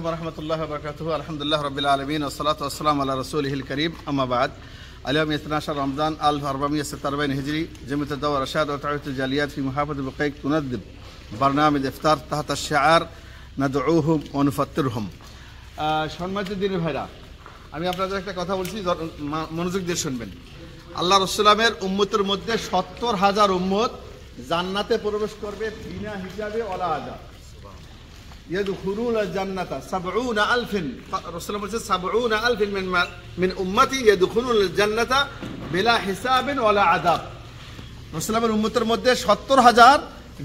warahmatullahi wabarakatuh. Alhamdulillah rabbil alamin wassalatu wassalamu ala rasulihil karim. Amma ba'd. اليوم 12 رمضان 1446 هجري. جمعية الدعوة والإرشاد وتعاون الجاليات في محافظة بقيك تنظم برنامج إفطار تحت الشعار ندعوهم ونفطرهم. সম্মানিত দিনী ভাইরা, আমি আপনাদের একটা কথা বলছি, মনোযোগ দিয়ে শুনবেন। আল্লাহ রাসূলের উম্মতের মধ্যে ৭০,০০০ উম্মত জান্নাতে প্রবেশ করবে বিনা হিসাবে ওয়ালা আযাব। يدخلون الجنة 70,000 رسول الله 70,000 من أمتي يدخلون الجنة بلا حساب ولا عذاب। রসুলের উম্মতের মধ্যে ৭০,০০০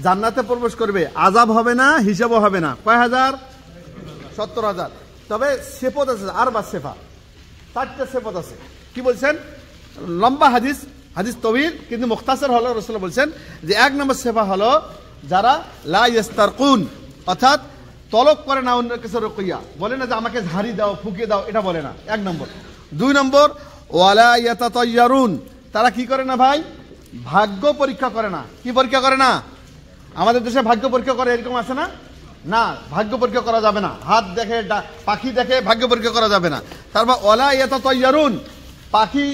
জান্নাতে প্রবেশ করবে, আযাব হবে না, হিসাবও হবে না। কয় হাজার? ৭০,০০০। তবে সেপত আছে, আর বা সেফা ৪টা সেপত আছে। কি বলছেন? লম্বা হাদিস তবিল, কিন্তু মুখতাসার হলো রসুল বলছেন যে ১ নম্বর সেফা হলো যারা লা ইস্তারকুন, অর্থাৎ তলব করে না অন্য কিছু রুকিয়া, বলে না যে আমাকে ঝাড়ি দাও, ফুঁকে দাও, এটা বলে না। ১ নম্বর। ২ নম্বর ওয়ালা ইয়াতাতায়্যারুন, তারা কি করে না ভাই? ভাগ্য পরীক্ষা করে না। কি পরীক্ষা করে না? আমাদের দেশে ভাগ্য পরীক্ষা করে, এরকম আছে না? না, ভাগ্য পরীক্ষা করা যাবে না। হাত দেখে, পাখি দেখে ভাগ্য পরীক্ষা করা যাবে না। তারপর ওয়ালা ইয়াতাতায়্যারুন, পাখি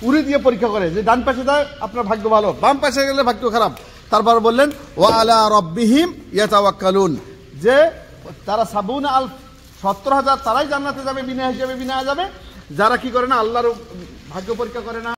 উড়ি দিয়ে পরীক্ষা করে, যে ডান পাশে যায় আপনার ভাগ্য ভালো, বাম পাশে গেলে ভাগ্য খারাপ। তারপর বললেন ওয়া আলা রাব্বিহিম ইয়াতাওয়াক্কালুন, যে তারা ৭০,০০০ তারাই জান্নাতে যাবে বিনা হিসাবে, বিনা যাবে। যারা কি করে না, আল্লাহর ভাগ্য পরীক্ষা করে না।